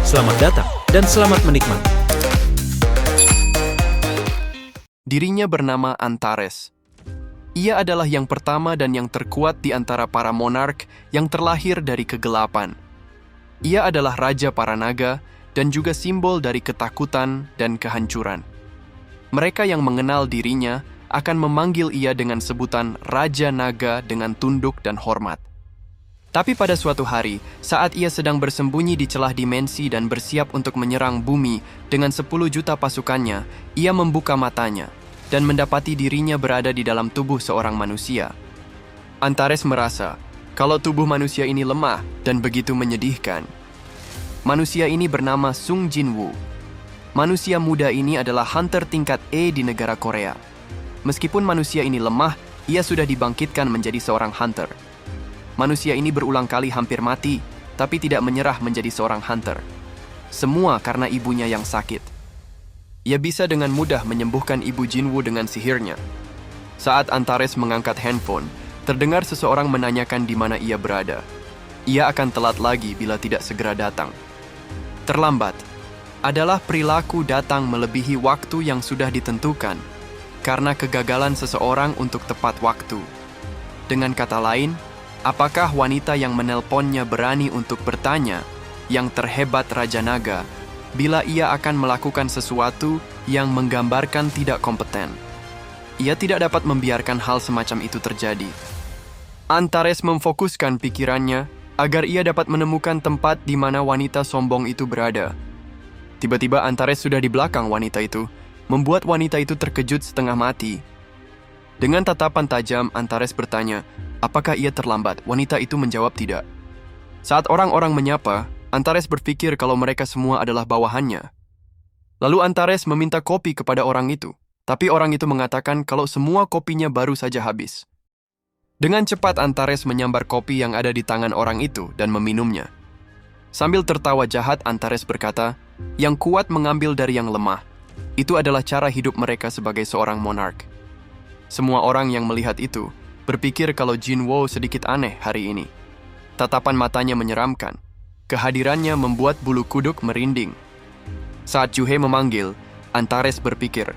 Selamat datang dan selamat menikmati. Dirinya bernama Antares. Ia adalah yang pertama dan yang terkuat di antara para monark yang terlahir dari kegelapan. Ia adalah raja para naga dan juga simbol dari ketakutan dan kehancuran. Mereka yang mengenal dirinya akan memanggil ia dengan sebutan Raja Naga dengan tunduk dan hormat. Tapi pada suatu hari, saat ia sedang bersembunyi di celah dimensi dan bersiap untuk menyerang bumi dengan 10 juta pasukannya, ia membuka matanya dan mendapati dirinya berada di dalam tubuh seorang manusia. Antares merasa kalau tubuh manusia ini lemah dan begitu menyedihkan. Manusia ini bernama Sung Jinwoo. Manusia muda ini adalah hunter tingkat E di negara Korea. Meskipun manusia ini lemah, ia sudah dibangkitkan menjadi seorang hunter. Manusia ini berulang kali hampir mati, tapi tidak menyerah menjadi seorang hunter. Semua karena ibunya yang sakit. Ia bisa dengan mudah menyembuhkan ibu Jinwoo dengan sihirnya. Saat Antares mengangkat handphone, terdengar seseorang menanyakan di mana ia berada. Ia akan telat lagi bila tidak segera datang. Terlambat adalah perilaku datang melebihi waktu yang sudah ditentukan karena kegagalan seseorang untuk tepat waktu. Dengan kata lain, apakah wanita yang menelponnya berani untuk bertanya yang terhebat Raja Naga bila ia akan melakukan sesuatu yang menggambarkan tidak kompeten? Ia tidak dapat membiarkan hal semacam itu terjadi. Antares memfokuskan pikirannya agar ia dapat menemukan tempat di mana wanita sombong itu berada. Tiba-tiba Antares sudah di belakang wanita itu, membuat wanita itu terkejut setengah mati. Dengan tatapan tajam, Antares bertanya, apakah ia terlambat? Wanita itu menjawab tidak. Saat orang-orang menyapa, Antares berpikir kalau mereka semua adalah bawahannya. Lalu Antares meminta kopi kepada orang itu, tapi orang itu mengatakan kalau semua kopinya baru saja habis. Dengan cepat Antares menyambar kopi yang ada di tangan orang itu dan meminumnya. Sambil tertawa jahat, Antares berkata, yang kuat mengambil dari yang lemah. Itu adalah cara hidup mereka sebagai seorang monark. Semua orang yang melihat itu berpikir kalau Jinwoo sedikit aneh hari ini. Tatapan matanya menyeramkan. Kehadirannya membuat bulu kuduk merinding. Saat Juhe memanggil, Antares berpikir,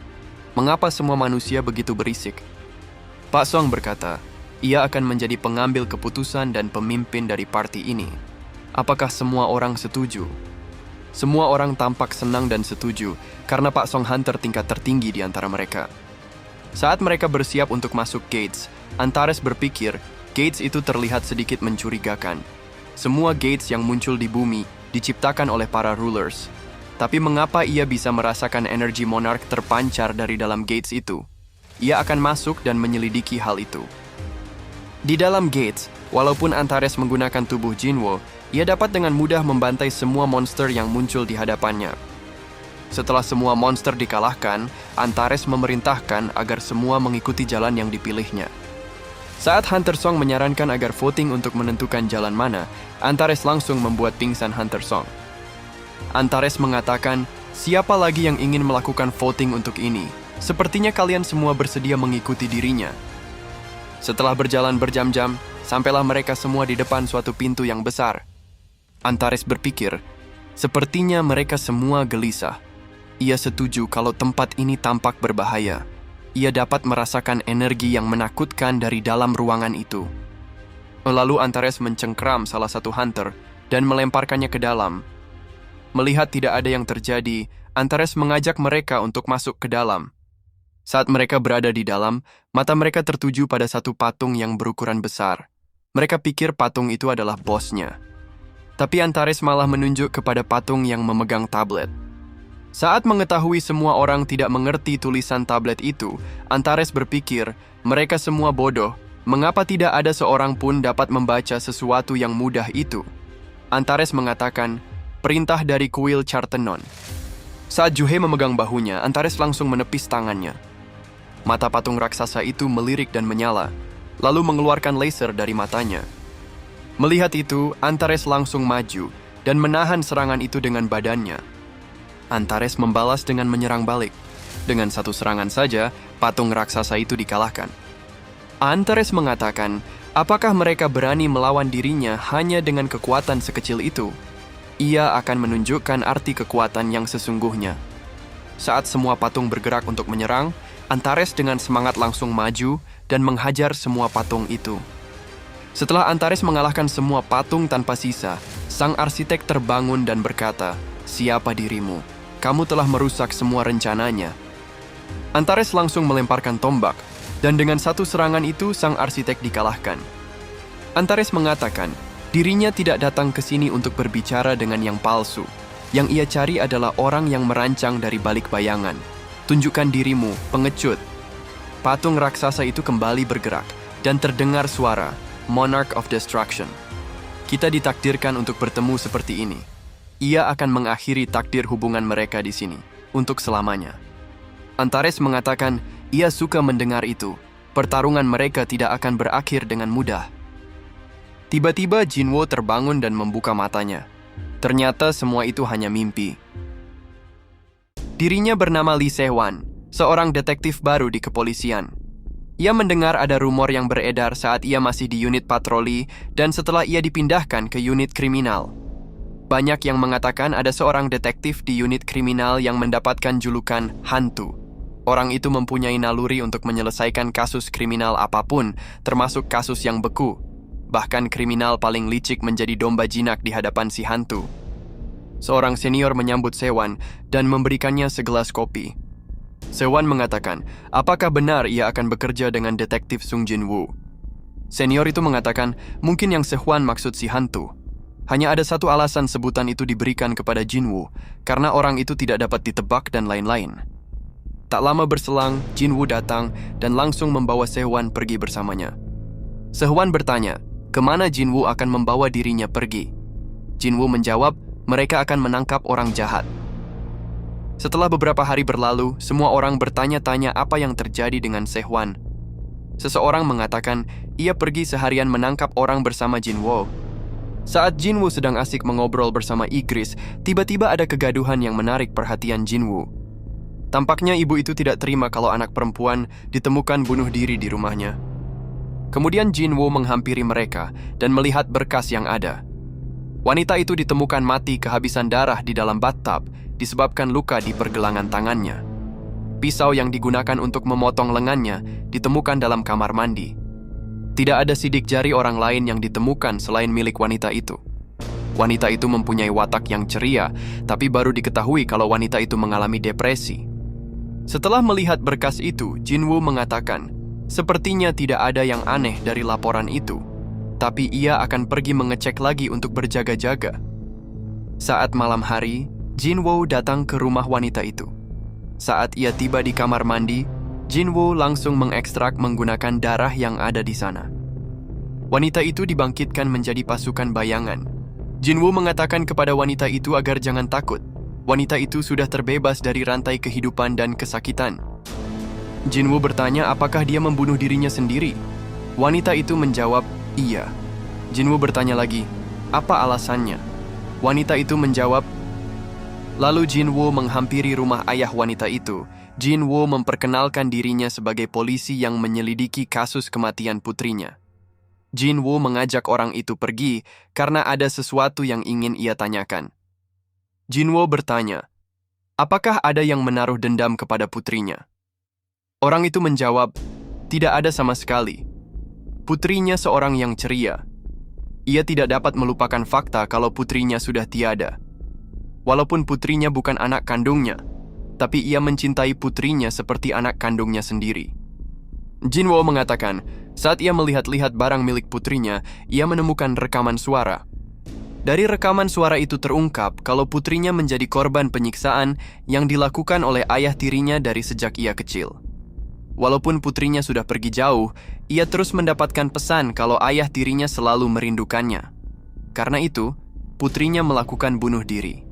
mengapa semua manusia begitu berisik? Pak Song berkata, ia akan menjadi pengambil keputusan dan pemimpin dari parti ini. Apakah semua orang setuju? Semua orang tampak senang dan setuju karena Pak Song Hunter tingkat tertinggi di antara mereka. Saat mereka bersiap untuk masuk gates, Antares berpikir gates itu terlihat sedikit mencurigakan. Semua gates yang muncul di bumi diciptakan oleh para rulers. Tapi mengapa ia bisa merasakan energi monark terpancar dari dalam gates itu? Ia akan masuk dan menyelidiki hal itu. Di dalam gates, walaupun Antares menggunakan tubuh Jinwoo, ia dapat dengan mudah membantai semua monster yang muncul di hadapannya. Setelah semua monster dikalahkan, Antares memerintahkan agar semua mengikuti jalan yang dipilihnya. Saat Hunter Song menyarankan agar voting untuk menentukan jalan mana, Antares langsung membuat pingsan Hunter Song. Antares mengatakan, siapa lagi yang ingin melakukan voting untuk ini? Sepertinya kalian semua bersedia mengikuti dirinya. Setelah berjalan berjam-jam, sampailah mereka semua di depan suatu pintu yang besar. Antares berpikir, sepertinya mereka semua gelisah. Ia setuju kalau tempat ini tampak berbahaya. Ia dapat merasakan energi yang menakutkan dari dalam ruangan itu. Lalu Antares mencengkram salah satu hunter dan melemparkannya ke dalam. Melihat tidak ada yang terjadi, Antares mengajak mereka untuk masuk ke dalam. Saat mereka berada di dalam, mata mereka tertuju pada satu patung yang berukuran besar. Mereka pikir patung itu adalah bosnya. Tapi Antares malah menunjuk kepada patung yang memegang tablet. Saat mengetahui semua orang tidak mengerti tulisan tablet itu, Antares berpikir, mereka semua bodoh. Mengapa tidak ada seorang pun dapat membaca sesuatu yang mudah itu? Antares mengatakan, perintah dari kuil Chartenon. Saat Juhe memegang bahunya, Antares langsung menepis tangannya. Mata patung raksasa itu melirik dan menyala, lalu mengeluarkan laser dari matanya. Melihat itu, Antares langsung maju dan menahan serangan itu dengan badannya. Antares membalas dengan menyerang balik. Dengan satu serangan saja, patung raksasa itu dikalahkan. Antares mengatakan, apakah mereka berani melawan dirinya hanya dengan kekuatan sekecil itu? ia akan menunjukkan arti kekuatan yang sesungguhnya. Saat semua patung bergerak untuk menyerang, Antares dengan semangat langsung maju dan menghajar semua patung itu. Setelah Antares mengalahkan semua patung tanpa sisa, sang arsitek terbangun dan berkata, "Siapa dirimu? Kamu telah merusak semua rencananya." Antares langsung melemparkan tombak, dan dengan satu serangan itu sang arsitek dikalahkan. Antares mengatakan, dirinya tidak datang ke sini untuk berbicara dengan yang palsu. Yang ia cari adalah orang yang merancang dari balik bayangan. Tunjukkan dirimu, pengecut. Patung raksasa itu kembali bergerak, dan terdengar suara, Monarch of Destruction. Kita ditakdirkan untuk bertemu seperti ini. Ia akan mengakhiri takdir hubungan mereka di sini, untuk selamanya. Antares mengatakan, ia suka mendengar itu. Pertarungan mereka tidak akan berakhir dengan mudah. Tiba-tiba Jinwo terbangun dan membuka matanya. Ternyata semua itu hanya mimpi. Dirinya bernama Lee Se-hwan, seorang detektif baru di kepolisian. Ia mendengar ada rumor yang beredar saat ia masih di unit patroli dan setelah ia dipindahkan ke unit kriminal. Banyak yang mengatakan ada seorang detektif di unit kriminal yang mendapatkan julukan hantu. Orang itu mempunyai naluri untuk menyelesaikan kasus kriminal apapun, termasuk kasus yang beku. Bahkan kriminal paling licik menjadi domba jinak di hadapan si hantu. Seorang senior menyambut Se-hwan dan memberikannya segelas kopi. Se-hwan mengatakan, apakah benar ia akan bekerja dengan detektif Sung Jin-woo? Senior itu mengatakan, mungkin yang Se-hwan maksud si hantu. Hanya ada satu alasan sebutan itu diberikan kepada Jin-woo, karena orang itu tidak dapat ditebak dan lain-lain. Tak lama berselang, Jin-woo datang dan langsung membawa Se-hwan pergi bersamanya. Se-hwan bertanya, kemana Jin-woo akan membawa dirinya pergi? Jin-woo menjawab, mereka akan menangkap orang jahat. Setelah beberapa hari berlalu, semua orang bertanya-tanya apa yang terjadi dengan Se-hwan. Seseorang mengatakan, ia pergi seharian menangkap orang bersama Jin-woo. Saat Jin-woo sedang asik mengobrol bersama Igris, tiba-tiba ada kegaduhan yang menarik perhatian Jin-woo. Tampaknya ibu itu tidak terima kalau anak perempuan ditemukan bunuh diri di rumahnya. Kemudian Jin-woo menghampiri mereka dan melihat berkas yang ada. Wanita itu ditemukan mati kehabisan darah di dalam bathtub disebabkan luka di pergelangan tangannya. Pisau yang digunakan untuk memotong lengannya ditemukan dalam kamar mandi. Tidak ada sidik jari orang lain yang ditemukan selain milik wanita itu. Wanita itu mempunyai watak yang ceria, tapi baru diketahui kalau wanita itu mengalami depresi. Setelah melihat berkas itu, Jin-woo mengatakan, sepertinya tidak ada yang aneh dari laporan itu, tapi ia akan pergi mengecek lagi untuk berjaga-jaga. Saat malam hari, Jin-woo datang ke rumah wanita itu. Saat ia tiba di kamar mandi, Jin-woo langsung mengekstrak menggunakan darah yang ada di sana. Wanita itu dibangkitkan menjadi pasukan bayangan. Jin-woo mengatakan kepada wanita itu agar jangan takut. Wanita itu sudah terbebas dari rantai kehidupan dan kesakitan. Jin-woo bertanya apakah dia membunuh dirinya sendiri. Wanita itu menjawab, iya. Jin-woo bertanya lagi, apa alasannya? Wanita itu menjawab, lalu Jin-woo menghampiri rumah ayah wanita itu. Jin-woo memperkenalkan dirinya sebagai polisi yang menyelidiki kasus kematian putrinya. Jin-woo mengajak orang itu pergi karena ada sesuatu yang ingin ia tanyakan. Jin-woo bertanya, apakah ada yang menaruh dendam kepada putrinya? Orang itu menjawab, tidak ada sama sekali. Putrinya seorang yang ceria. Ia tidak dapat melupakan fakta kalau putrinya sudah tiada. Walaupun putrinya bukan anak kandungnya, tapi ia mencintai putrinya seperti anak kandungnya sendiri. Jin-woo mengatakan, saat ia melihat-lihat barang milik putrinya, ia menemukan rekaman suara. Dari rekaman suara itu terungkap kalau putrinya menjadi korban penyiksaan yang dilakukan oleh ayah tirinya dari sejak ia kecil. Walaupun putrinya sudah pergi jauh, ia terus mendapatkan pesan kalau ayah tirinya selalu merindukannya. Karena itu, putrinya melakukan bunuh diri.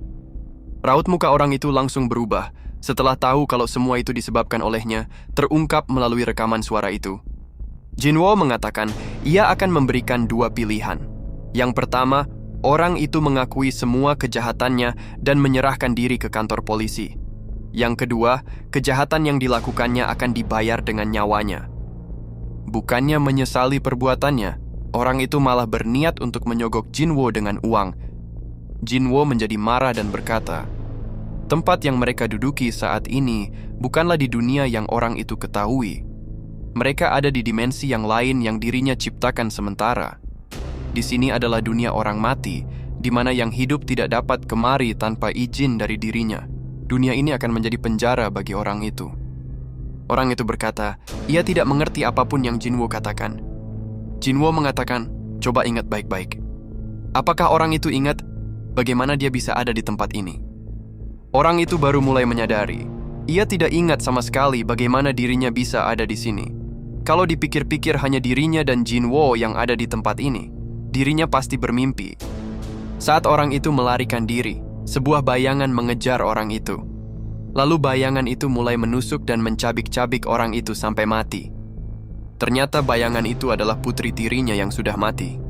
Raut muka orang itu langsung berubah setelah tahu kalau semua itu disebabkan olehnya, terungkap melalui rekaman suara itu. Jin-woo mengatakan ia akan memberikan dua pilihan. Yang pertama, orang itu mengakui semua kejahatannya dan menyerahkan diri ke kantor polisi. Yang kedua, kejahatan yang dilakukannya akan dibayar dengan nyawanya. Bukannya menyesali perbuatannya, orang itu malah berniat untuk menyogok Jin-woo dengan uang. Jinwo menjadi marah dan berkata, tempat yang mereka duduki saat ini bukanlah di dunia yang orang itu ketahui. Mereka ada di dimensi yang lain yang dirinya ciptakan sementara. Di sini adalah dunia orang mati, di mana yang hidup tidak dapat kemari tanpa izin dari dirinya. Dunia ini akan menjadi penjara bagi orang itu. Orang itu berkata, ia tidak mengerti apapun yang Jinwo katakan. Jinwo mengatakan, coba ingat baik-baik. Apakah orang itu ingat bagaimana dia bisa ada di tempat ini? Orang itu baru mulai menyadari. Ia tidak ingat sama sekali bagaimana dirinya bisa ada di sini. Kalau dipikir-pikir hanya dirinya dan Jinwo yang ada di tempat ini, dirinya pasti bermimpi. Saat orang itu melarikan diri, sebuah bayangan mengejar orang itu. Lalu bayangan itu mulai menusuk dan mencabik-cabik orang itu sampai mati. Ternyata bayangan itu adalah putri tirinya yang sudah mati.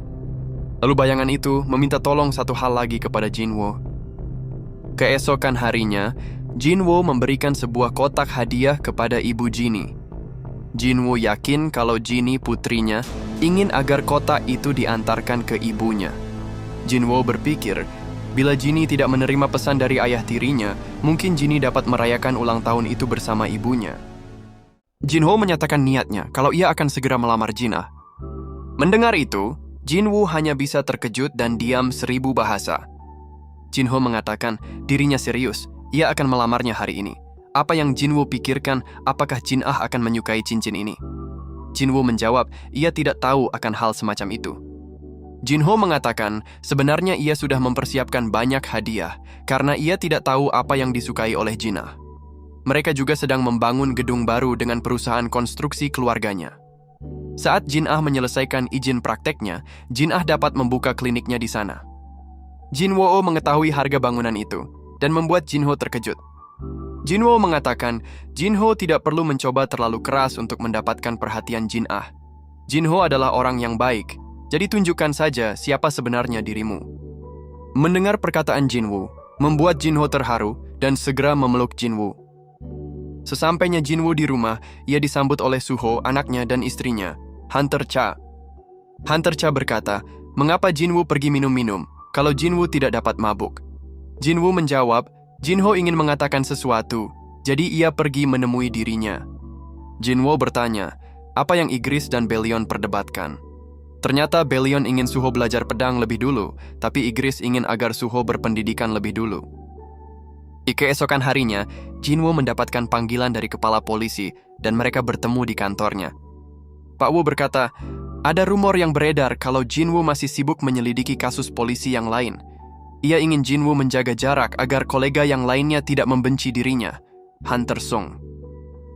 Lalu bayangan itu meminta tolong satu hal lagi kepada Jinwo. Keesokan harinya, Jinwo memberikan sebuah kotak hadiah kepada ibu Jinny. Jinwo yakin kalau Jinny putrinya ingin agar kotak itu diantarkan ke ibunya. Jinwo berpikir, bila Jinny tidak menerima pesan dari ayah tirinya, mungkin Jinny dapat merayakan ulang tahun itu bersama ibunya. Jinho menyatakan niatnya kalau ia akan segera melamar Jin-ah. Mendengar itu, Jinwoo hanya bisa terkejut dan diam 1000 bahasa. Jinho mengatakan dirinya serius, ia akan melamarnya hari ini. Apa yang Jinwoo pikirkan, apakah Jin-ah akan menyukai cincin ini? Jinwoo menjawab, ia tidak tahu akan hal semacam itu. Jinho mengatakan sebenarnya ia sudah mempersiapkan banyak hadiah karena ia tidak tahu apa yang disukai oleh Jin-ah. Mereka juga sedang membangun gedung baru dengan perusahaan konstruksi keluarganya. Saat Jin-ah menyelesaikan izin prakteknya, Jin-ah dapat membuka kliniknya di sana. Jinwo mengetahui harga bangunan itu dan membuat Jinho terkejut. Jinwo mengatakan Jinho tidak perlu mencoba terlalu keras untuk mendapatkan perhatian Jin-ah. Jinho adalah orang yang baik, jadi tunjukkan saja siapa sebenarnya dirimu. Mendengar perkataan Jinwo, membuat Jinho terharu dan segera memeluk Jinwo. Sesampainya Jinwoo di rumah, ia disambut oleh Suho, anaknya dan istrinya, Hunter Cha. Hunter Cha berkata, mengapa Jinwoo pergi minum-minum kalau Jinwoo tidak dapat mabuk? Jinwoo menjawab, Jinho ingin mengatakan sesuatu, jadi ia pergi menemui dirinya. Jinwoo bertanya, apa yang Igris dan Belion perdebatkan? Ternyata Belion ingin Suho belajar pedang lebih dulu, tapi Igris ingin agar Suho berpendidikan lebih dulu. Di keesokan harinya, Jinwoo mendapatkan panggilan dari kepala polisi dan mereka bertemu di kantornya. Pak Woo berkata, ada rumor yang beredar kalau Jinwoo masih sibuk menyelidiki kasus polisi yang lain. Ia ingin Jinwoo menjaga jarak agar kolega yang lainnya tidak membenci dirinya, Hunter Sung.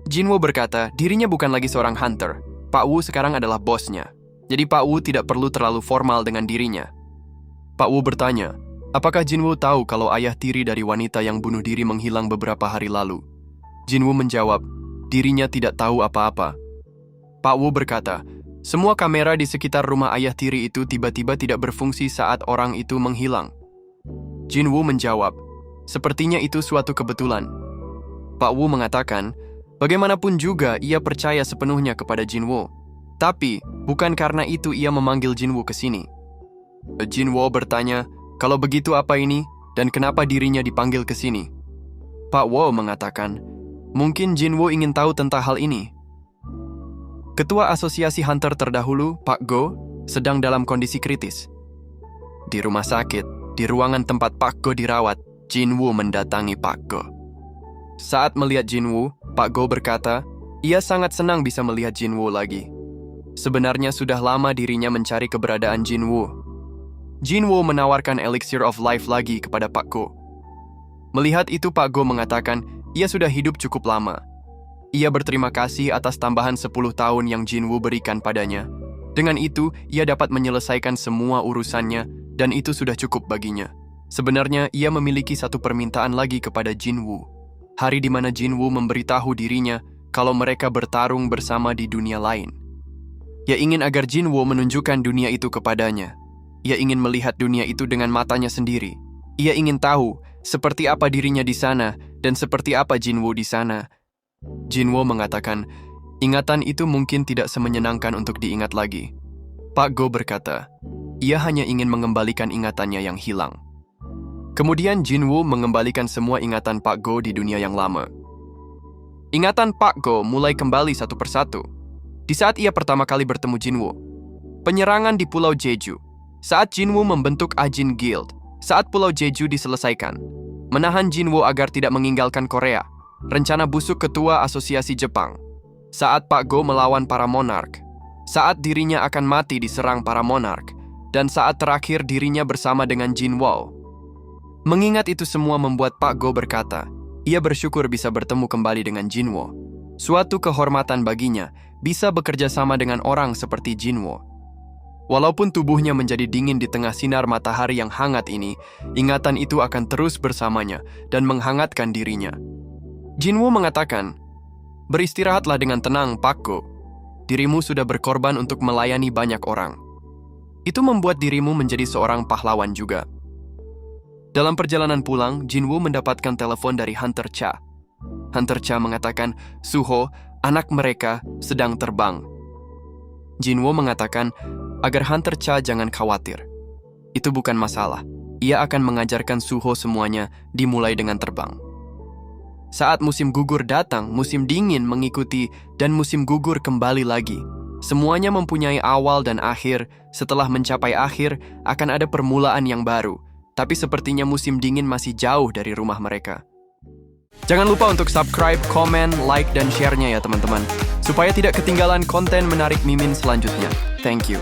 Jinwoo berkata, dirinya bukan lagi seorang hunter. Pak Woo sekarang adalah bosnya. Jadi Pak Woo tidak perlu terlalu formal dengan dirinya. Pak Woo bertanya, apakah Jinwoo tahu kalau ayah tiri dari wanita yang bunuh diri menghilang beberapa hari lalu? Jinwoo menjawab, dirinya tidak tahu apa-apa. Pak Woo berkata, semua kamera di sekitar rumah ayah tiri itu tiba-tiba tidak berfungsi saat orang itu menghilang. Jinwoo menjawab, sepertinya itu suatu kebetulan. Pak Woo mengatakan, bagaimanapun juga ia percaya sepenuhnya kepada Jinwoo. Tapi, bukan karena itu ia memanggil Jinwoo ke sini. Jinwoo bertanya, kalau begitu apa ini, dan kenapa dirinya dipanggil ke sini? Pak Woo mengatakan, mungkin Jinwoo ingin tahu tentang hal ini. Ketua Asosiasi Hunter terdahulu, Pak Go, sedang dalam kondisi kritis. Di rumah sakit, di ruangan tempat Pak Go dirawat, Jinwoo mendatangi Pak Go. Saat melihat Jinwoo, Pak Go berkata, ia sangat senang bisa melihat Jinwoo lagi. Sebenarnya sudah lama dirinya mencari keberadaan Jinwoo. Jinwoo menawarkan Elixir of Life lagi kepada Pak Go. Melihat itu Pak Go mengatakan, ia sudah hidup cukup lama. Ia berterima kasih atas tambahan 10 tahun yang Jinwoo berikan padanya. Dengan itu, ia dapat menyelesaikan semua urusannya, dan itu sudah cukup baginya. Sebenarnya, ia memiliki satu permintaan lagi kepada Jinwoo. Hari di mana Jinwoo memberitahu dirinya kalau mereka bertarung bersama di dunia lain. Ia ingin agar Jinwoo menunjukkan dunia itu kepadanya. Ia ingin melihat dunia itu dengan matanya sendiri. Ia ingin tahu seperti apa dirinya di sana dan seperti apa Jinwoo di sana. Jinwoo mengatakan, ingatan itu mungkin tidak semenyenangkan untuk diingat lagi. Pak Go berkata, ia hanya ingin mengembalikan ingatannya yang hilang. Kemudian Jinwoo mengembalikan semua ingatan Pak Go di dunia yang lama. Ingatan Pak Go mulai kembali satu persatu. Di saat ia pertama kali bertemu Jinwoo, penyerangan di Pulau Jeju, saat Jinwoo membentuk Ajin Guild, saat Pulau Jeju diselesaikan, menahan Jinwoo agar tidak meninggalkan Korea, rencana busuk ketua asosiasi Jepang, saat Pak Go melawan para monark, saat dirinya akan mati diserang para monark, dan saat terakhir dirinya bersama dengan Jinwoo. Mengingat itu semua membuat Pak Go berkata, ia bersyukur bisa bertemu kembali dengan Jinwoo. Suatu kehormatan baginya bisa bekerja sama dengan orang seperti Jinwoo. Walaupun tubuhnya menjadi dingin di tengah sinar matahari yang hangat ini, ingatan itu akan terus bersamanya dan menghangatkan dirinya. Jinwoo mengatakan, beristirahatlah dengan tenang, Pak Go. Dirimu sudah berkorban untuk melayani banyak orang. Itu membuat dirimu menjadi seorang pahlawan juga. Dalam perjalanan pulang, Jinwoo mendapatkan telepon dari Hunter Cha. Hunter Cha mengatakan, Suho, anak mereka, sedang terbang. Jinwoo mengatakan agar Hunter Cha jangan khawatir. Itu bukan masalah. Ia akan mengajarkan Suho semuanya dimulai dengan terbang. Saat musim gugur datang, musim dingin mengikuti, dan musim gugur kembali lagi. Semuanya mempunyai awal dan akhir. Setelah mencapai akhir, akan ada permulaan yang baru. Tapi sepertinya musim dingin masih jauh dari rumah mereka. Jangan lupa untuk subscribe, komen, like, dan share-nya ya teman-teman. Supaya tidak ketinggalan konten menarik Mimin selanjutnya. Thank you.